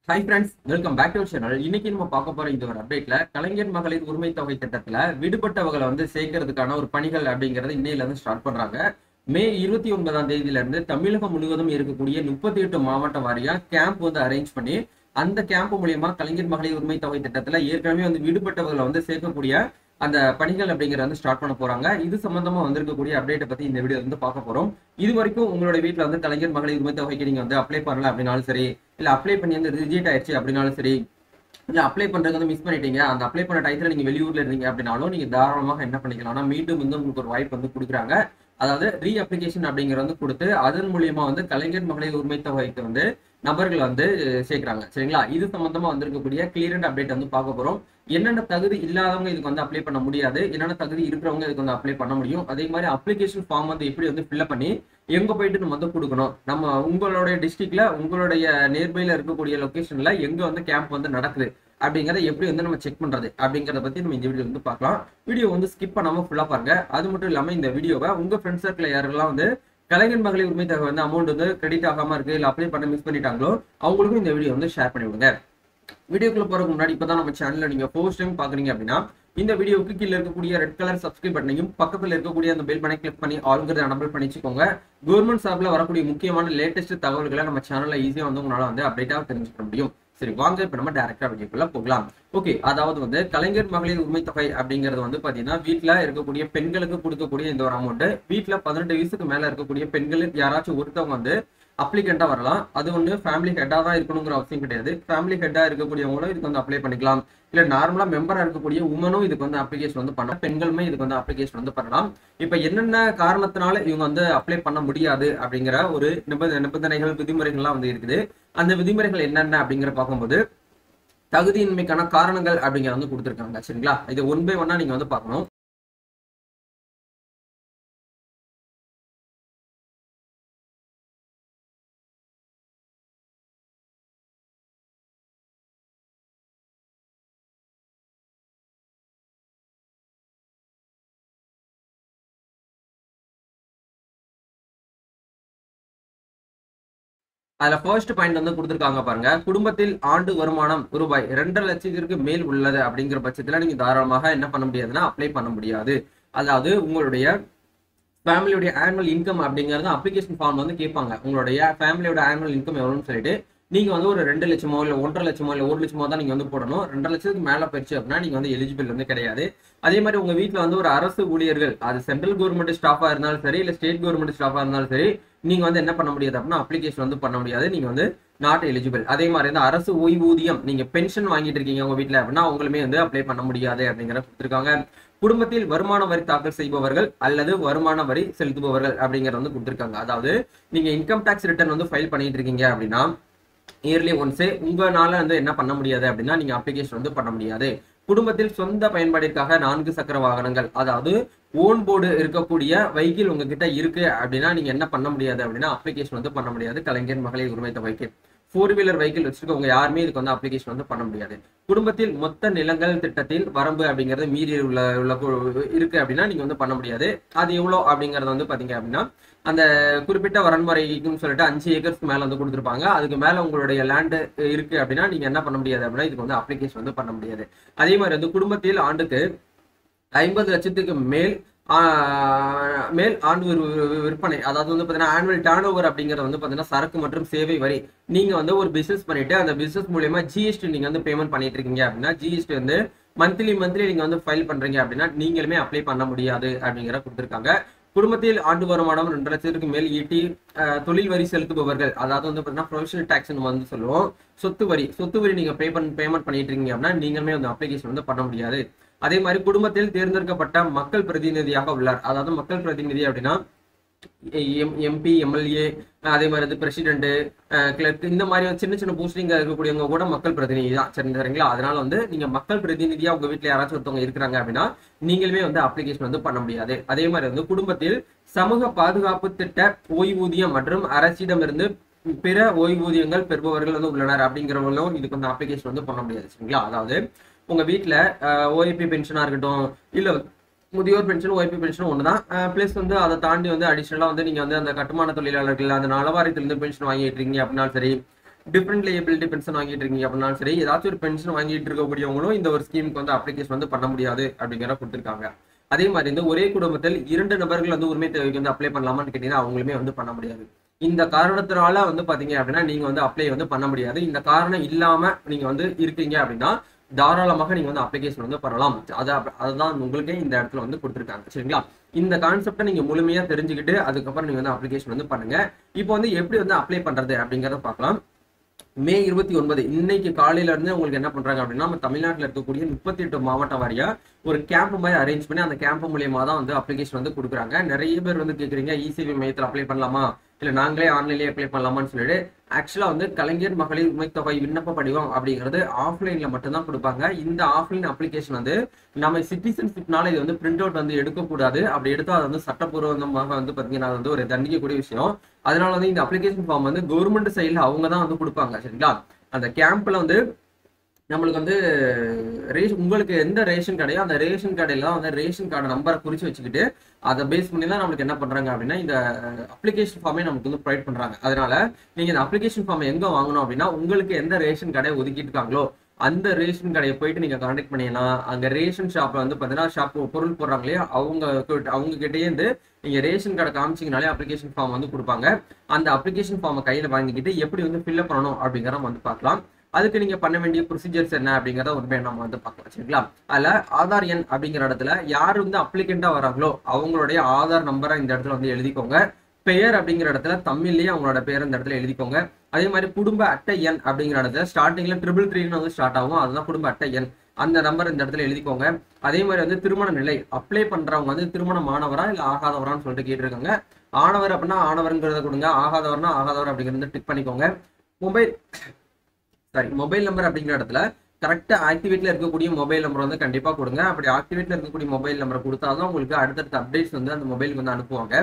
Hi friends, welcome back to channel. இன்னைக்கு நம்ம பார்க்க போற இந்த ஒரு அப்டேட்ல கலைஞர் மகளிர் உரிமை தொகை திட்டத்துல விடுபட்டவங்களை சேர்க்கறதுக்கான ஒரு பணிகள் அப்படிங்கறது இன்னையில இருந்து ஸ்டார்ட் பண்றாங்க. மே 29ஆம் தேதியில இருந்து தமிழகம் முழுவதும் இருக்கக்கூடிய 38 மாவட்ட வாரியா கேம்ப் அரேஞ்ச் பண்ணி அந்த கேம்ப் மூலியமா கலைஞர் மகளிர் உரிமை தொகை திட்டத்துல ஏற்கனவே விடுபட்டவர்களை சேர்க்கக்கூடிய அந்த பணிகள் அப்படிங்கறத ஸ்டார்ட் பண்ண போறாங்க. இது சம்பந்தமா வந்திருக்கக்கூடிய அப்டேட்டை பத்தி இந்த வீடியோ பார்க்க போறோம். இது வரைக்கும் உங்களுடைய வீட்டுல கலைஞர் மகளிர் உரிமை தொகைக்கு நீங்க அப்ளை பண்ணல அப்படின்னாலும் சரி, இல்ல அப்ளை பண்ணி ரிஜெக்ட் ஆயிடுச்சு அப்படின்னாலும் சரி, இல்ல அப்ளை பண்றது மிஸ் பண்ணிட்டீங்க, அந்த அப்ளை பண்ண டயத்துல நீங்க வெளியூர்ல இருந்தீங்க அப்படின்னாலும் நீங்க தாராளமாக என்ன பண்ணிக்கலாம்னா மீண்டும் உங்களுக்கு ஒரு வாய்ப்பு கொடுக்குறாங்க. அதாவது ரீ அப்ளிகேஷன் அப்படிங்கறது கொடுத்து அதன் மூலியமா கலைஞர் மகளிர் உரிமை தொகைக்கு நபர்கள் சேர்க்கிறாங்க. சரிங்களா? இது சம்பந்தமா வந்திருக்கக்கூடிய கிளியர் அப்டேட் பார்க்க போறோம். என்னென்ன தகுதி இல்லாதவங்க இதுக்கு அப்ளை பண்ண முடியாது, என்னென்ன தகுதி இருக்கிறவங்க இதுக்கு அப்ளை பண்ண முடியும், அதே மாதிரி அப்ளிகேஷன் ஃபார்ம் எப்படி ஃபில்அப் பண்ணி எங்க போயிட்டு நம்ம கொடுக்கணும், நம்ம உங்களுடைய டிஸ்ட்ரிக்ட்ல உங்களுடைய நியர்பைல இருக்கக்கூடிய லொகேஷன்ல எங்க கேம்ப் நடக்குது அப்படிங்கறத எப்படி நம்ம செக் பண்றது அப்படிங்கறத பத்தி நம்ம இந்த வீடியோ பார்க்கலாம். வீடியோ ஸ்கிப் பண்ணாம ஃபுல்லா பாருங்க. அது மட்டும் இல்லாம இந்த வீடியோவை உங்க ஃப்ரெண்ட்ஸ் சர்க்கிள் யாரெல்லாம் கலைஞர் மகளிர் உரிமை தொகை அமௌண்ட் கிரெடிட் ஆகாம இருக்கு, இல்ல அப்ளை பண்ண மிஸ் பண்ணிட்டாங்களோ அவங்களுக்கும் இந்த வீடியோ ஷேர் பண்ணி விடுங்க. வீடியோக்குள்ள போறதுக்கு முன்னாடி இப்பதான் நம்ம சேனல்ல நீங்க ஃபர்ஸ்ட் டைம் பாக்குறீங்க அப்படின்னா இந்த வீடியோக்கு கீழே இருக்கக்கூடிய ரெட் கலர் சப்ஸ்கிரைப் பட்டனையும் பக்கத்துல இருக்கக்கூடிய அந்த பெல் பட்டனை கிளிக் பண்ணி ஆல்ங்கிறத எனபிள் பண்ணி வச்சுக்கோங்க. கவர்மெண்ட் சார்பில் வரக்கூடிய முக்கியமான லேட்டஸ்ட் தகவல்களை நம்ம சேனல்ல ஈஸியா உங்களால அப்டேட்டா தெரிஞ்சுக்க முடியும். சரி, வாங்க இப்ப நம்ம டைரக்டா வீடியோக்குள்ள போகலாம். ஓகே, அதாவது கலைஞர் மகளிர் உரிமை தொகை அப்படிங்கிறது பாத்தீங்கன்னா வீட்டுல இருக்கக்கூடிய பெண்களுக்கு கொடுக்கக்கூடிய இந்த ஒரு அமௌண்ட் வீட்டுல 18 வயசுக்கு மேல இருக்கக்கூடிய பெண்களுக்கு யாராச்சும் ஒருத்தவங்க அப்ளிகண்டா வரலாம். அது ஃபேமிலி ஹெட்டா தான் இருக்கணுங்கிற அவசியம் கிடையாது. ஃபேமிலி ஹெட்டா இருக்கக்கூடியவங்களும் இதுக்கு அப்ளை பண்ணிக்கலாம். இல்ல நார்மலா மெம்பரா இருக்கக்கூடிய உமனும் இதுக்கு அப்ளிகேஷன் பண்ணலாம். பெண்களுமே இதுக்கு அப்ளிகேஷன் பண்ணலாம். இப்ப என்னென்ன காரணத்தினால இவங்க அப்ளை பண்ண முடியாது அப்படிங்கிற ஒரு நிபந்தனைகள் விதிமுறைகள்லாம் இருக்குது. அந்த விதிமுறைகள் என்னென்ன அப்படிங்கிற பார்க்கும்போது தகுதியின்மைக்கான காரணங்கள் அப்படிங்கிற கொடுத்துருக்காங்க. சரிங்களா? இது ஒன் பை ஒன்னா நீங்க பார்க்கணும். அதுல ஃபர்ஸ்ட் பாயிண்ட் கொடுத்துருக்காங்க பாருங்க. குடும்பத்தில் ஆண்டு வருமானம் ரூபாய் 2.5 லட்சத்திற்கு மேல் உள்ளது அப்படிங்கிற பட்சத்துல நீங்க தாராளமாக என்ன பண்ண முடியாதுன்னா அப்ளை பண்ண முடியாது. அதாவது உங்களுடைய ஃபேமிலியோட ஆனுவல் இன்கம் அப்படிங்கறது அப்ளிகேஷன் ஃபார்ம் கேட்பாங்க. உங்களுடைய ஃபேமிலியோட ஆனுவல் இன்கம் எவ்வளவுன்னு சொல்லிட்டு நீங்க ஒரு 2 லட்சமோ இல்ல 1.5 லட்சமோ இல்ல 1 லட்சமோ தான் நீங்க போடணும். 2.5 லட்சத்துக்கு மேல போயிடுச்சு அப்படின்னா நீங்க எலிஜிபிள் கிடையாது. அதே மாதிரி உங்க வீட்டுல ஒரு அரசு ஊழியர்கள், அது சென்ட்ரல் கவர்மெண்ட் ஸ்டாஃபா இருந்தாலும் சரி, இல்ல ஸ்டேட் கவர்மெண்ட் ஸ்டாஃபா இருந்தாலும் சரி, நீங்க என்ன பண்ண முடியாது அப்படின்னா அப்ளிகேஷன் பண்ண முடியாது. நீங்க நாட் எலிஜிபிள். அதே மாதிரி அரசு ஓய்வூதியம், நீங்க பென்ஷன் வாங்கிட்டு இருக்கீங்க உங்க வீட்டுல அப்படின்னா அவங்களுமே அப்ளை பண்ண முடியாது அப்படிங்கிற கொடுத்துருக்காங்க. குடும்பத்தில் வருமான வரி தாக்கல் செய்பவர்கள் அல்லது வருமான வரி செலுத்துபவர்கள் அப்படிங்கறத கொடுத்துருக்காங்க. அதாவது நீங்க இன்கம் டாக்ஸ் ரிட்டர்ன் ஃபைல் பண்ணிட்டு இருக்கீங்க அப்படின்னா இயர்லி ஒன்ஸே உங்களால என்ன பண்ண முடியாது அப்படின்னா நீங்க அப்ளிகேஷன் பண்ண முடியாது. குடும்பத்தில் சொந்த பயன்பாட்டிற்காக 4 சக்கர வாகனங்கள், அதாவது ஓன் போர்டு இருக்கக்கூடிய வெஹிக்கிள் உங்ககிட்ட இருக்கு அப்படின்னா நீங்க என்ன பண்ண முடியாது அப்படின்னா அப்ளிகேஷன் பண்ண முடியாது கலைஞர் மகளிர் உரிமை தொகைக்கு. 4 வீலர் வெஹிக்கிள் வச்சிருக்கவங்க யாருமே இதுக்கு அப்ளிகேஷன் பண்ண முடியாது. குடும்பத்தில் மொத்த நிலங்கள் திட்டத்தில் வரம்பு அப்படிங்கறது மீறி உள்ள இருக்கு அப்படின்னா நீங்க பண்ண முடியாது. அது எவ்வளவு அப்படிங்கறது பாத்தீங்க அப்படின்னா அந்த குறிப்பிட்ட வரன்முறைக்கும் சொல்லிட்டு 5 ஏக்கர்ஸ்க்கு மேல கொடுத்துருப்பாங்க. அதுக்கு மேல உங்களுடைய லேண்ட் இருக்கு அப்படின்னா நீங்க என்ன பண்ண முடியாது அப்படின்னா இதுக்கு அப்ளிகேஷன் பண்ண முடியாது. அதே மாதிரி குடும்பத்தில் ஆண்டுக்கு 50 லட்சத்துக்கு மேல் ஆண்டு விற்பனை, அதாவது பாத்தீங்கன்னா ஆனுவல் டர்ன் ஓவர் அப்படிங்கிறது பாத்தீங்கன்னா சரக்கு மற்றும் சேவை வரி. நீங்க ஒரு பிசினஸ் பண்ணிட்டு அந்த பிசினஸ் மூலியமா ஜிஎஸ்டி நீங்க பேமெண்ட் பண்ணிட்டு இருக்கீங்க அப்படின்னா ஜிஎஸ்டி மந்த்லி நீங்க ஃபைல் பண்றீங்க அப்படின்னா நீங்களுமே அப்ளை பண்ண முடியாது அப்படிங்கிற கொடுத்துருக்காங்க. குடும்பத்தில் ஆண்டு வருமானம் 2 லட்சத்திற்கு மேல் ஈட்டி தொழில் வரி செலுத்துபவர்கள், அதாவது பாத்தீங்கன்னா ப்ரொவிஷனல் டாக்ஸ் சொல்லுவோம். சொத்து வரி நீங்க பேமெண்ட் பண்ணிட்டு இருக்கீங்க அப்படின்னா நீங்களுமே அப்ளிகேஷன் பண்ண முடியாது. அதே மாதிரி குடும்பத்தில் தேர்ந்தெடுக்கப்பட்ட மக்கள் பிரதிநிதியாக உள்ளார், அதாவது மக்கள் பிரதிநிதி அப்படின்னா எம்பி, எம்எல்ஏ, அதே மாதிரி பிரசிடென்ட், கிளர்க், இந்த மாதிரி சின்ன சின்ன போஸ்டிங் இருக்கக்கூடியவங்க கூட மக்கள் பிரதிநிதி தான். சரிங்களா? அதனால நீங்க மக்கள் பிரதிநிதியா உங்க வீட்டுல யாராச்சும் ஒருத்தவங்க இருக்கிறாங்க அப்படின்னா நீங்களுமே அப்ளிகேஷன் பண்ண முடியாது. அதே மாதிரி குடும்பத்தில் சமூக பாதுகாப்பு திட்ட ஓய்வூதியம் மற்றும் அரசிடமிருந்து பிற ஓய்வூதியங்கள் பெறுபவர்கள் உள்ளனர் அப்படிங்கிறவங்களும் இதுக்கு அப்ளிகேஷன் பண்ண முடியாது. சரிங்களா? அதாவது உங்க வீட்டுல ஓஏபி பென்ஷனா இருக்கட்டும், இல்ல முதியோர் பென்ஷன், ஓய்பி பென்ஷன் ஒண்ணுதான். பிளஸ் அதை தாண்டி அடிஷனலா நீங்க அந்த கட்டுமான தொழிலாளர்கள் அந்த நலவாரியத்திலிருந்து பென்ஷன் வாங்கிட்டு இருக்கீங்க அப்படின்னாலும் சரி, டிஃபரெண்ட் லேபிலிட்டி பென்ஷன் வாங்கிட்டு இருக்கீங்க அப்படின்னாலும் சரி, ஏதாச்சும் ஒரு பென்ஷன் வாங்கிட்டு இருக்கக்கூடியவங்களும் இந்த ஒரு ஸ்கீமுக்கு வந்து அப்ளிகேஷன் வந்து பண்ண முடியாது அப்படிங்கிற கொடுத்துருக்காங்க. அதே மாதிரி இந்த ஒரே குடும்பத்தில் 2 நபர்கள் வந்து உரிமை தொகைக்கு வந்து அப்ளை பண்ணலாமான்னு கேட்டீங்கன்னா அவங்களுமே வந்து பண்ண முடியாது. இந்த காரணத்தினால வந்து பாத்தீங்க அப்படின்னா நீங்க வந்து அப்ளை வந்து பண்ண முடியாது. இந்த காரணம் இல்லாம நீங்க வந்து இருக்கீங்க அப்படின்னா தாராளமாக நீங்க வந்து அப்ளிகேஷன் வந்து பண்ணலாம். அதுதான் உங்களுக்கே இந்த இடத்துல வந்து கொடுத்துருக்காங்க. சரிங்களா? இந்த கான்செப்டை நீங்க முழுமையா தெரிஞ்சுக்கிட்டு அதுக்கப்புறம் நீங்க வந்து அப்ளிகேஷன் வந்து பண்ணுங்க. இப்போ வந்து எப்படி வந்து அப்ளை பண்றது அப்படிங்கறத பார்க்கலாம். மே 29 இன்னைக்கு காலையில இருந்து உங்களுக்கு என்ன பண்றாங்க அப்படின்னா, நம்ம தமிழ்நாட்டில் இருக்கக்கூடிய 38 மாவட்டம் வாரியா ஒரு கேம்ப் மாதிரி அரேஞ்ச் பண்ணி அந்த கேம்ப் மூலியமா தான் வந்து அப்ளிகேஷன் வந்து கொடுக்குறாங்க. நிறைய பேர் வந்து கேட்குறீங்க இ-சேவை மையத்தில் அப்ளை பண்ணலாமா, இல்லை நாங்களே ஆன்லைன்லேயே அப்ளை பண்ணலாமான்னு சொல்லிட்டு. ஆக்சுவலா வந்து கலைஞர் மகளிர் உரிமைத்தொகை விண்ணப்ப படிவம் அப்படிங்கிறது ஆஃப்லைன்ல மட்டும்தான் கொடுப்பாங்க. இந்த ஆஃப்லைன் அப்ளிகேஷன் வந்து நம்ம சிட்டிசன்ஷிப்னால இது வந்து பிரிண்ட் அவுட் வந்து எடுக்கக்கூடாது. அப்படி எடுத்தா அது வந்து சட்டப்பூர்வமாக வந்து பாத்தீங்கன்னா வந்து ஒரு தண்டிக்கக்கூடிய விஷயம். அதனால வந்து இந்த அப்ளிகேஷன் ஃபார்ம் வந்து கவர்மெண்ட் சைட்ல அவங்க தான் வந்து கொடுப்பாங்க. சரிங்களா? அந்த கேம்ப்ல வந்து நம்மளுக்கு வந்து உங்களுக்கு எந்த ரேஷன் கடையோ அந்த ரேஷன் கடையில தான் வந்து ரேஷன் கார்டு நம்பரை குறிச்சு வச்சுக்கிட்டு அதை பேஸ் பண்ணி தான் நம்மளுக்கு என்ன பண்றாங்க அப்படின்னா இந்த அப்ளிகேஷன் ஃபார்மே நமக்கு வந்து ப்ரொவைட் பண்றாங்க. அதனால நீங்க இந்த அப்ளிகேஷன் ஃபார்ம் எங்க வாங்கணும் அப்படின்னா உங்களுக்கு எந்த ரேஷன் கடையை ஒதுக்கிட்டு இருக்காங்களோ அந்த ரேஷன் கடையை போயிட்டு நீங்க கான்டாக்ட் பண்ணீங்கன்னா அங்க ரேஷன் ஷாப்ல வந்து பாத்தீங்கன்னா ஷாப் பொருள் போடுறாங்களே அவங்க கிட்டே இருந்து நீங்க ரேஷன் கடை காமிச்சிங்கனாலே அப்ளிகேஷன் ஃபார்ம் வந்து கொடுப்பாங்க. அந்த அப்ளிகேஷன் ஃபார்மை கையில வாங்கிக்கிட்டு எப்படி வந்து ஃபில்அப் பண்ணணும் அப்படிங்கிறத வந்து பார்க்கலாம். அதுக்கு நீங்க பண்ண வேண்டிய ப்ரொசீஜர்ஸ் என்ன அப்படிங்கிறத உண்மையை நம்ம வந்து பார்க்கலாம். சரிங்களா? அதுல ஆதார் எண் அப்படிங்கிற இடத்துல யார் வந்து அப்ளிகண்டா வராங்களோ அவங்களுடைய ஆதார் நம்பரை இந்த இடத்துல வந்து எழுதிக்கோங்க. பெயர் அப்படிங்கிற இடத்துல தமிழ்லயே அவங்களோட பேர் இந்த இடத்துல எழுதிக்கோங்க. அதே மாதிரி குடும்ப அட்டை எண் அப்படிங்கிற இடத்துல ஸ்டார்டிங்ல 333 வந்து ஸ்டார்ட் ஆகும். அதுதான் குடும்ப அட்டை எண். அந்த நம்பர் இந்த இடத்துல எழுதிக்கோங்க. அதே மாதிரி வந்து திருமண நிலை அப்ளை பண்றவங்க வந்து திருமணம் ஆனவரா இல்ல ஆகாதவரான்னு சொல்லிட்டு கேட்டிருக்காங்க. ஆனவர் அப்படின்னா ஆனவர்ங்கிறத கொடுங்க, ஆகாதவர்னா ஆகாதவர் அப்படிங்கிறத டிக் பண்ணிக்கோங்க. மொபைல் நம்பர் அப்படிங்கிற இடத்துல கரெக்டா ஆக்டிவேட்ல இருக்கக்கூடிய மொபைல் நம்பர் வந்து கண்டிப்பா கொடுங்க. அப்படி ஆக்டிவேட்ல இருக்கக்கூடிய மொபைல் நம்பரை கொடுத்தாதான் உங்களுக்கு அடுத்தடுத்த அப்டேட்ஸ் வந்து அந்த மொபைலுக்கு வந்து அனுப்புவாங்க.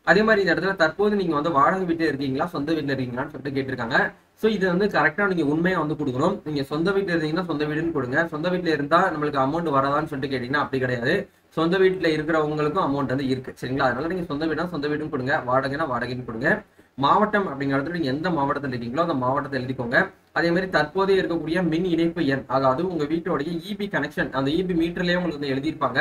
அதே மாதிரி இந்த இடத்துல தற்போது நீங்க வந்து வாடகை வீட்டில் இருக்கீங்களா சொந்த வீட்டில் இருக்கீங்களான்னு சொல்லிட்டு கேட்டிருக்காங்க. ஸோ இது வந்து கரெக்டா நீங்க உண்மையா வந்து கொடுக்கணும். நீங்க சொந்த வீட்டில் இருந்தீங்கன்னா சொந்த வீடுன்னு கொடுங்க. சொந்த வீட்டில் இருந்தா நம்மளுக்கு அமௌண்ட் வரதான்னு சொல்லிட்டு கேட்டீங்கன்னா அப்படி கிடையாது. சொந்த வீட்டில் இருக்கிறவங்களுக்கும் அமௌண்ட் வந்து இருக்கு. சரிங்களா? அதனால நீங்க சொந்த வீடுனா சொந்த வீடுன்னு கொடுங்க, வாடகைனா வாடகைன்னு கொடுங்க. மாவட்டம் அப்படிங்கிறது நீங்க எந்த மாவட்டத்தில் இருக்கீங்களோ அந்த மாவட்டத்தை எழுதிக்கோங்க. அதே மாதிரி தற்போதைய இருக்கக்கூடிய மின் இணைப்பு எண், அதாவது உங்க வீட்டோடைய இபி கனெக்ஷன், அந்த இபி மீட்டர்லயே உங்களுக்கு வந்து எழுதியிருப்பாங்க.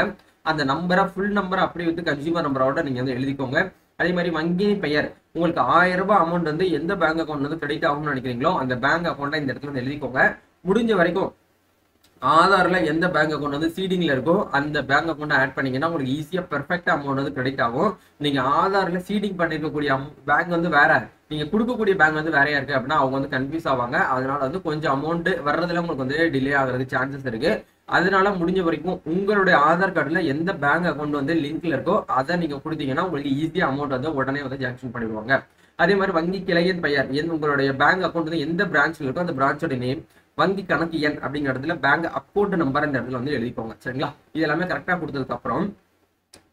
அந்த நம்பரை ஃபுல் நம்பரை அப்படியே வந்து கன்சியூமர் நம்பரோட நீங்க வந்து எழுதிக்கோங்க. அதே மாதிரி வங்கி பெயர், உங்களுக்கு 1000 ரூபாய் அமௌண்ட் வந்து எந்த பேங்க் அக்கௌண்ட் வந்து கிரெடிட் ஆகும்னு நினைக்கிறீங்களோ அந்த பேங்க் அக்கௌண்ட்டை இந்த இடத்துல வந்து எழுதிக்கோங்க. முடிஞ்ச வரைக்கும் ஆதார்ல எந்த பேங்க் அக்கௌண்ட் வந்து சீடிங்ல இருக்கோ அந்த பேங்க் அக்கௌண்ட் ஆட் பண்ணீங்கன்னா உங்களுக்கு ஈஸியா பெர்ஃபெக்டா அமௌண்ட் வந்து கிரெடிட் ஆகும். நீங்க ஆதார்ல சீடிங் பண்ணிருக்கக்கூடிய பேங்க் வந்து வேற, நீங்க கொடுக்கக்கூடிய பேங்க் வந்து வேறையா இருக்கு அப்படின்னா அவங்க வந்து கன்ஃபியூஸ் ஆவாங்க. அதனால வந்து கொஞ்சம் அமௌண்ட் வர்றதுல உங்களுக்கு வந்து டிலே ஆகுறது சான்சஸ் இருக்கு. அதனால முடிஞ்ச வரைக்கும் உங்களுடைய ஆதார் கார்டுல எந்த பேங்க் அக்கௌண்ட் வந்து லிங்க்ல இருக்கோ அதை நீங்க கொடுத்தீங்கன்னா உங்களுக்கு ஈஸியா அமௌண்ட் வந்து உடனே வந்து ஜாக்ஷன் பண்ணிடுவாங்க. அதே மாதிரி வங்கி கிளையின் பெயர், உங்களுடைய பேங்க் அக்கௌண்ட் வந்து எந்த பிரான்ச்ல இருக்கோ அந்த பிரான்ச்சோட நேம், வங்கி கணக்கு எண் அப்படிங்கிற இடத்துல பேங்க் அக்கௌண்ட் நம்பர் இந்த இடத்துல வந்து எழுதிக்கோங்க. சரிங்களா? இது எல்லாமே கரெக்டா கொடுத்ததுக்கு அப்புறம்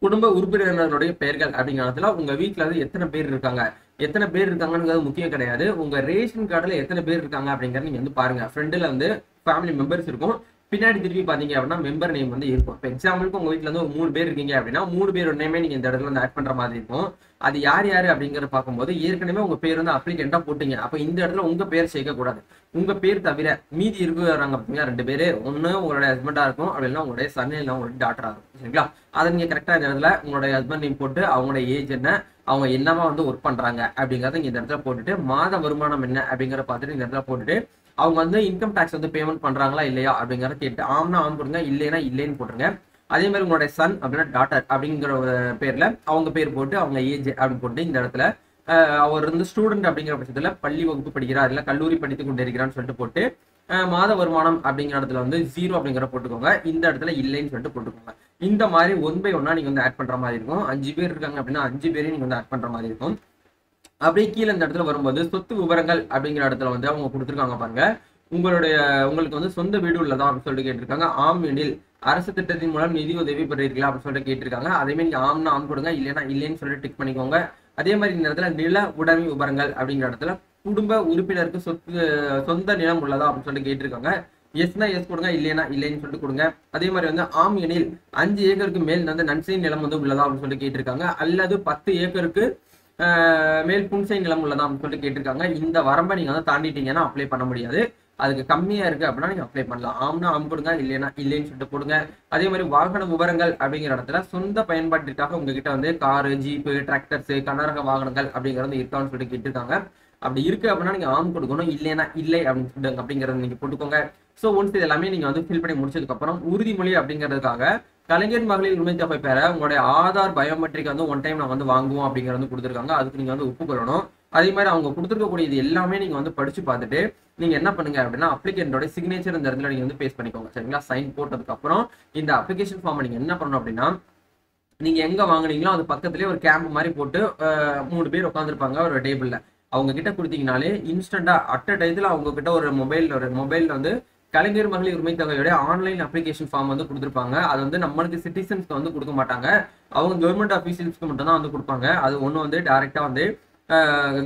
குடும்ப உறுப்பினர்களுடைய பெயர்கள் அப்படிங்கிற இடத்துல உங்க வீட்டுல வந்து எத்தனை பேர் இருக்காங்கன்னு முக்கியம் கிடையாது. உங்க ரேஷன் கார்டுல எத்தனை பேர் இருக்காங்க அப்படிங்கறத நீங்க வந்து பாருங்க. ஃப்ரெண்டுல வந்து ஃபேமிலி மெம்பர்ஸ் இருக்கும், பின்னாடி திருப்பி பாத்தீங்க அப்படின்னா மெம்பர் நேம் வந்து இருக்கும். இப்போ எக்ஸாம்பிளுக்கு உங்க வீட்டுல வந்து ஒரு 3 பேர் இருக்கீங்க அப்படின்னா 3 பேரோட நேமே நீங்க இந்த இடத்துல வந்து ஆட் பண்ற மாதிரி இருக்கும். அது யார் யாரு அப்படிங்கிற பார்க்கும்போது ஏற்கனவே உங்க பேர் வந்து அப்ளிகண்டா போட்டீங்க. அப்ப இந்த இடத்துல உங்க பேர் சேர்க்க கூடாது. உங்க பேர் தவிர மீதி இருக்கிறாங்க பார்த்தீங்கன்னா 2 பேரு, ஒன்னு உங்களுடைய ஹஸ்பண்டா இருக்கும், அப்படின்னா உங்களுடைய சன் இல்லை உங்களுடைய டாட்டரா இருக்கும். சரிங்களா? அதை நீங்க கரெக்டா இந்த இடத்துல உங்களுடைய ஹஸ்பண்ட் நேம் போட்டு அவங்களுடைய ஏஜ் என்ன, அவங்க என்னவா வந்து ஒர்க் பண்றாங்க அப்படிங்கறத இந்த இடத்துல போட்டுட்டு மாத வருமானம் என்ன அப்படிங்கறத பார்த்துட்டு இந்த இடத்துல போட்டுட்டு அவங்க வந்து இன்கம் டேக்ஸ் வந்து பேமெண்ட் பண்றாங்களா இல்லையா அப்படிங்கறத கேட்டு ஆம்னா ஆம் போடுங்க, இல்லைன்னா இல்லைன்னு போட்டுருங்க. அதே மாதிரி உங்களுடைய சன் அப்படின்னா டாட்டர் அப்படிங்கிற பேர்ல அவங்க பேர் போட்டு அவங்க ஏஜ் அப்படின்னு போட்டு இந்த இடத்துல அவர் வந்து ஸ்டூடெண்ட் அப்படிங்கிற பட்சத்துல பள்ளி வகுப்பு படிக்கிறார் இல்ல கல்லூரி படித்து கொண்டு இருக்கிறான்னு சொல்லிட்டு போட்டு மாத வருமானம் அப்படிங்கிற இடத்துல வந்து 0 அப்படிங்கிற போட்டுக்கோங்க. இந்த இடத்துல இல்லைன்னு சொல்லிட்டு போட்டுக்கோங்க. இந்த மாதிரி 1 by 1 நீங்க வந்து ஆட் பண்ற மாதிரி இருக்கும். 5 பேர் இருக்காங்க அப்படின்னா 5 பேரையும் நீங்க வந்து ஆட் பண்ற மாதிரி இருக்கும். அப்படியே கீழே இந்த இடத்துல வரும்போது சொத்து விவரங்கள் அப்படிங்கிற இடத்துல வந்து அவங்க கொடுத்துருக்காங்க பாருங்க. உங்களுக்கு வந்து சொந்த வீடு உள்ளதா அப்படின்னு சொல்லிட்டு கேட்டிருக்காங்க. ஆம் எனில் அரசு திட்டத்தின் மூலம் நிதி உதவி பெற்றிருக்கலாம் அப்படின்னு சொல்லிட்டு கேட்டிருக்காங்க. அதே மாதிரி நீங்க ஆம்னா ஆம் கொடுங்க, இல்லைன்னா இல்லைன்னு சொல்லிட்டு டிக் பண்ணிக்கோங்க. அதே மாதிரி இந்த இடத்துல நில உடைமை விவரங்கள் அப்படிங்கிற இடத்துல குடும்ப உறுப்பினருக்கு சொந்த நிலம் உள்ளதா அப்படின்னு சொல்லிட்டு கேட்டிருக்காங்க. எஸ்னா எஸ் கொடுங்க, இல்லைன்னா இல்லைன்னு சொல்லிட்டு கொடுங்க. அதே மாதிரி வந்து ஆம் எனில் 5 ஏக்கருக்கு மேல் வந்து நன்சை நிலம் வந்து உள்ளதா அப்படின்னு சொல்லிட்டு கேட்டிருக்காங்க. அல்லது 10 ஏக்கருக்கு மேல் புன்சை நிலம் உள்ளதான்னு சொல்லிட்டு கேட்டிருக்காங்க. இந்த வரம்பை நீங்க வந்து தாண்டிட்டீங்கன்னா அப்ளை பண்ண முடியாது. அதுக்கு கம்மியா இருக்கு அப்படின்னா நீங்க அப்ளை பண்ணலாம். ஆம்னா ஆம் கொடுங்க, இல்லைன்னா இல்லைன்னு சொல்லிட்டு போடுங்க. அதே மாதிரி வாகன விவரங்கள் அப்படிங்கிற இடத்துல சொந்த பயன்பாட்டிற்காக உங்ககிட்ட வந்து காரு, ஜீப்பு, டிராக்டர்ஸ், கனரக வாகனங்கள் அப்படிங்கிறது இருக்கான்னு சொல்லிட்டு கேட்டிருக்காங்க. அப்படி இருக்கு அப்படின்னா நீங்க ஆம் கொடுக்கணும், இல்லைன்னா இல்லை அப்படின்னு சொல்லிட்டு அப்படிங்கறத நீங்க போட்டுக்கோங்க. ஸோ ஒன்ஸ் இது எல்லாமே நீங்க வந்து ஃபில் பண்ணி முடிச்சதுக்கு அப்புறம் உறுதிமொழி அப்படிங்கிறதுக்காக கலைஞர் மகளிர் உரிமை தொகை பெற உங்களுடைய ஆதார் பயோமெட்ரிக் வந்து ஒன் டைம் நான் வந்து வாங்குவோம் அப்படிங்கிறது கொடுத்துருக்காங்க. அதுக்கு நீங்க வந்து ஒப்புக்கொள்ளணும். அதே மாதிரி அவங்க கொடுத்துருக்கக்கூடிய இது எல்லாமே நீங்க வந்து படிச்சு பார்த்துட்டு நீங்க என்ன பண்ணுங்க அப்படின்னா அப்ளிகேண்டோட சிக்னேச்சர் இந்த இடத்துல நீங்க வந்து பேஸ்ட் பண்ணிக்கோங்க. சரிங்களா? சைன் போட்டதுக்கு அப்புறம் இந்த அப்ளிகேஷன் ஃபார்ம் நீங்க என்ன பண்ணணும் அப்படின்னா நீங்க எங்க வாங்குனீங்களோ அது பக்கத்துலயே ஒரு கேம்ப் மாதிரி போட்டு 3 பேர் உட்காந்துருப்பாங்க ஒரு டேபிள்ல. அவங்க கிட்ட கொடுத்தீங்கனாலே இன்ஸ்டன்டா அட் அ டைத்துல அவங்க கிட்ட ஒரு மொபைல் வந்து கலைஞர் மகளிர் உரிமை தொகையோட ஆன்லைன் அப்ளிகேஷன் ஃபார்ம் வந்து கொடுத்துருப்பாங்க. அது வந்து நம்மளுக்கு சிட்டிசன்ஸ்க்கு வந்து கொடுக்க மாட்டாங்க. அவங்க கவர்மெண்ட் ஆஃபீஷியல்ஸ்க்கு மட்டும் தான் வந்து கொடுப்பாங்க. அது ஒன்று வந்து டைரக்டா வந்து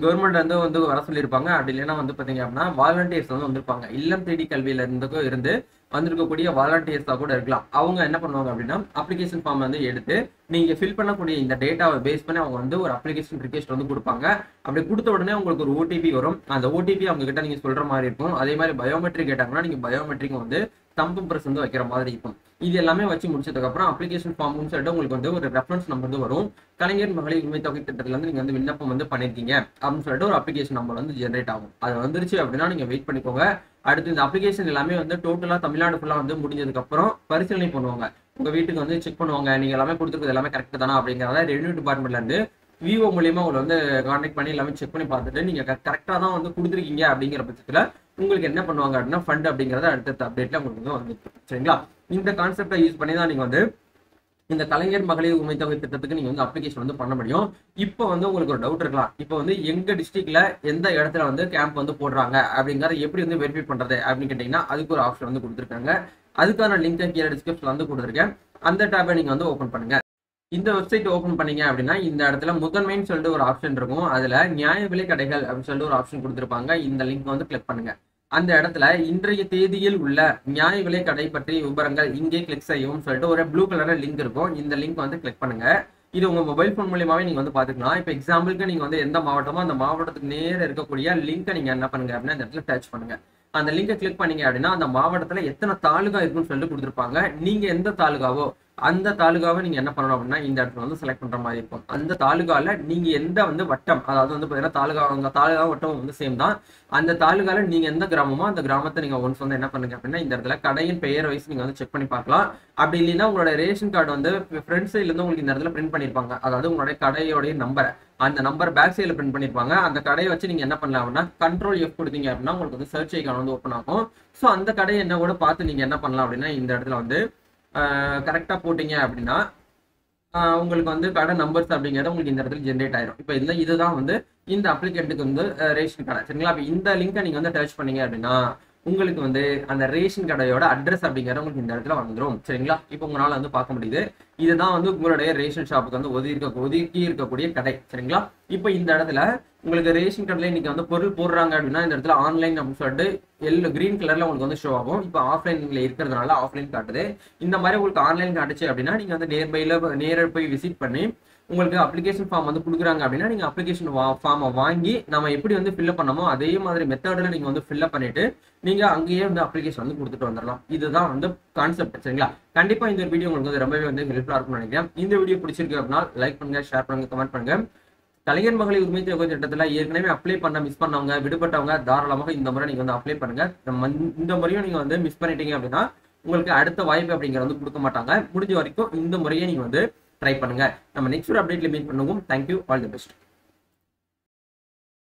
கவர்மெண்ட் வந்து வர சொல்லியிருப்பாங்க. அப்படி இல்லைன்னா வந்து பாத்தீங்க அப்படின்னா வாலண்டியர்ஸ் வந்து வந்திருப்பாங்க. இல்லம் தேடி கல்வியில இருந்து வந்திருக்கக்கூடிய வாலண்டியர்ஸா கூட இருக்கலாம். அவங்க என்ன பண்ணுவாங்க அப்படின்னா அப்ளிகேஷன் ஃபார்ம் வந்து எடுத்து நீங்க ஃபில் பண்ணக்கூடிய இந்த டேட்டாவை பேஸ் பண்ணி அவங்க வந்து ஒரு அப்ளிகேஷன் ரிக்வெஸ்ட் வந்து கொடுப்பாங்க. அப்படி கொடுத்த உடனே உங்களுக்கு ஒரு ஓடிபி வரும். அந்த ஓடிபி அவங்க கிட்ட நீங்க சொல்ற மாதிரி இருக்கும். அதே மாதிரி பயோமெட்ரிக் கேட்டாங்கன்னா நீங்க பயோமெட்ரிக் வந்து தம்பு பிரஸ் வந்து வைக்கிற மாதிரி இருக்கும். இது எல்லாமே வச்சு முடிச்சதுக்கு அப்புறம் அப்ளிகேஷன் ஃபார்ம்னு சொல்லிட்டு உங்களுக்கு வந்து ஒரு ரெஃபரன்ஸ் நம்பர் வந்து வரும். கலைஞர் மகளிர் உரிமை தொகை திட்டத்துல இருந்து நீங்க வந்து விண்ணப்பம் வந்து பண்ணிருக்கீங்க அப்படின்னு சொல்லிட்டு ஒரு அப்ளிகேஷன் நம்பர் வந்து ஜென்ரேட் ஆகும். அது வந்துருச்சு அப்படின்னா நீங்க வெயிட் பண்ணிக்கோங்க. அடுத்து இந்த அப்ளிகேஷன் எல்லாமே வந்து டோட்டலா தமிழ்நாடு ஃபுல்லா வந்து முடிஞ்சதுக்கு அப்புறம் பரிசீலனை பண்ணுவாங்க. உங்க வீட்டுக்கு வந்து செக் பண்ணுவாங்க நீங்க எல்லாமே கொடுத்துருக்கிறது எல்லாமே கரெக்ட் தானா அப்படிங்கிறத ரெவென்யூ டிபார்ட்மெண்ட்ல இருந்து விஓ மூலியமா உங்களை வந்து கான்டாக்ட் பண்ணி எல்லாமே செக் பண்ணி பார்த்துட்டு நீங்க கரெக்டா தான் வந்து கொடுத்துருக்கீங்க அப்படிங்கிற பட்சத்துல உங்களுக்கு என்ன பண்ணுவாங்க அப்படின்னா ஃபண்ட் அப்படிங்கறத அடுத்த அப்டேட்ல உங்களுக்கு வந்து சரிங்களா? இந்த கான்செப்டை யூஸ் பண்ணி தான் நீங்க வந்து இந்த கலைஞர் மகளிர் உரிமை தொகை திட்டத்துக்கு நீங்க வந்து அப்ளிகேஷன் வந்து பண்ண முடியும். இப்போ வந்து உங்களுக்கு ஒரு டவுட் இருக்கலாம். இப்போ வந்து எங்க டிஸ்ட்ரிக்ட்ல எந்த இடத்துல வந்து கேம்ப் வந்து போடுறாங்க அப்படிங்கறத எப்படி வந்து வெரிஃபை பண்றது அப்படின்னு கேட்டீங்கன்னா அதுக்கு ஒரு ஆப்ஷன் வந்து கொடுத்துருக்காங்க. அதுக்கான லிங்க் கீழே டிஸ்கிரிப்ஷன்ல வந்து கொடுத்துருக்கேன். அந்த டேபை நீங்க வந்து ஓபன் பண்ணுங்க. இந்த வெப்சைட் ஓபன் பண்ணீங்க அப்படின்னா இந்த இடத்துல முதன்மைன்னு சொல்லிட்டு ஒரு ஆப்ஷன் இருக்கும். அதுல நியாய விலை கடைகள் அப்படின்னு சொல்லிட்டு ஒரு ஆப்ஷன் கொடுத்துருப்பாங்க. இந்த லிங்க் வந்து கிளிக் பண்ணுங்க. அந்த இடத்துல இன்றைய தேதியில் உள்ள நியாய விலை கடை பற்றிய விவரங்கள் இங்கே கிளிக் செய்யவும் சொல்லிட்டு ஒரு ப்ளூ கலர்ல லிங்க் இருக்கும். இந்த லிங்க் வந்து கிளிக் பண்ணுங்க. இது உங்க மொபைல் போன் மூலியமாவே நீங்க வந்து பாத்துக்கலாம். இப்போ எக்ஸாம்பிளுக்கு நீங்க வந்து எந்த மாவட்டமோ அந்த மாவட்டத்துக்கு நேர இருக்கக்கூடிய லிங்கை நீங்க என்ன பண்ணுங்க அப்படின்னா இந்த இடத்துல டச் பண்ணுங்க. அந்த லிங்கை கிளிக் பண்ணீங்க அப்படின்னா அந்த மாவட்டத்துல எத்தனை தாலுகா இருக்குன்னு சொல்லிட்டு கொடுத்துருப்பாங்க. நீங்க எந்த தாலுகாவோ அந்த தாலுகாவை நீங்க என்ன பண்ணணும் அப்படின்னா இந்த இடத்துல வந்து செலக்ட் பண்ற மாதிரி இருக்கும். அந்த தாலுகால நீங்க எந்த வந்து வட்டம், அதாவது வந்து பாத்தீங்கன்னா தாலுகா வட்டம் வந்து சேம் தான். அந்த தாலுகால நீங்க எந்த கிராமமோ அந்த கிராமத்தை நீங்க ஒன்ஸ் வந்து என்ன பண்ணுங்க அப்படின்னா இந்த இடத்துல கடையின் பெயர் வைஸ் நீங்க வந்து செக் பண்ணி பார்க்கலாம். அப்படி இல்லைன்னா உங்களோட ரேஷன் கார்டு வந்து ஃப்ரண்ட் சைட்ல இருந்து உங்களுக்கு இந்த இடத்துல பிரிண்ட் பண்ணிருப்பாங்க. அதாவது உங்களுடைய கடையோடைய நம்பரை அந்த நம்பர் பேக் சைட்ல பிரிண்ட் பண்ணிருப்பாங்க. அந்த கடையை வச்சு நீங்க என்ன பண்ணலாம் அப்படின்னா கண்ட்ரோல் எஃப் கொடுத்தீங்க அப்படின்னா உங்களுக்கு வந்து சர்ச் ஐக்கான் வந்து ஓப்பன் ஆகும். ஸோ அந்த கடையை என்ன கூட பார்த்து நீங்க என்ன பண்ணலாம் அப்படின்னா இந்த இடத்துல வந்து கரெக்டா போட்டீங்க அப்படின்னா உங்களுக்கு வந்து கடை நம்பர்ஸ் அப்படிங்கிறது உங்களுக்கு இந்த இடத்துல ஜென்ரேட் ஆயிரும். இப்போ இதுதான் வந்து இந்த அப்ளிகேட்டுக்கு வந்து ரேஷன் கடை. சரிங்களா? இப்போ இந்த லிங்கை நீங்க வந்து டச் பண்ணீங்க அப்படின்னா உங்களுக்கு வந்து அந்த ரேஷன் கடையோட அட்ரஸ் அப்படிங்கிறது உங்களுக்கு இந்த இடத்துல வந்துடும். சரிங்களா? இப்போ உங்களால வந்து பார்க்க முடியுது. இதுதான் வந்து உங்களுடைய ரேஷன் ஷாப்புக்கு வந்து ஒதுக்கி இருக்கக்கூடிய கடை. சரிங்களா? இப்போ இந்த இடத்துல உங்களுக்கு ரேஷன் கடையில இன்னைக்கு வந்து பொருள் போடுறாங்க அப்படின்னா இந்த இடத்துல ஆன்லைன் அப்படின்னு சொல்லிட்டு கிரீன் கலர்ல உங்களுக்கு வந்து ஷோ ஆகும். இப்போ ஆஃப்லைன்ல இருக்கிறதுனால ஆஃப்லைன் காட்டுது. இந்த மாதிரி உங்களுக்கு ஆன்லைன் காட்டுச்சு அப்படின்னா நீங்க வந்து நேர போய் விசிட் பண்ணி உங்களுக்கு அப்ளிகேஷன் ஃபார்ம் வந்து கொடுக்குறாங்க அப்படின்னா நீங்க அப்ளிகேஷன் ஃபார்மை வாங்கி நம்ம எப்படி வந்து ஃபில்அப் பண்ணமோ அதே மாதிரி மெத்தட்ல நீங்க வந்து ஃபில்அப் பண்ணிட்டு நீங்க அங்கேயே வந்து அப்ளிகேஷன் வந்து கொடுத்துட்டு வந்துடலாம். இதுதான் வந்து கான்செப்ட். சரிங்களா? கண்டிப்பா இந்த வீடியோ உங்களுக்கு வந்து ரொம்பவே வந்து ஹெல்ப்ஃபுல்லா இருக்கும்னு நினைக்கிறேன். இந்த வீடியோ பிடிச்சிருக்கு அப்படின்னா லைக் பண்ணுங்க, ஷேர் பண்ணுங்க, கமெண்ட் பண்ணுங்க. கலைஞர் மகளிர் உரிமை தொகை திட்டத்துல ஏற்கனவே அப்ளை பண்ண மிஸ் பண்ணவங்க விடுபட்டவங்க தாராளமாக இந்த முறை நீங்க வந்து அப்ளை பண்ணுங்க. இந்த முறையும் நீங்க வந்து மிஸ் பண்ணிட்டீங்க அப்படின்னா உங்களுக்கு அடுத்த வாய்ப்பு அப்படிங்கிறது வந்து கொடுக்க மாட்டாங்க. முடிஞ்ச வரைக்கும் இந்த முறையை நீங்க வந்து ட்ரை பண்ணுங்க. நம்ம நெக்ஸ்ட் ஒரு அப்டேட்ல மீட் பண்ணுவோம். Thank you, all the best.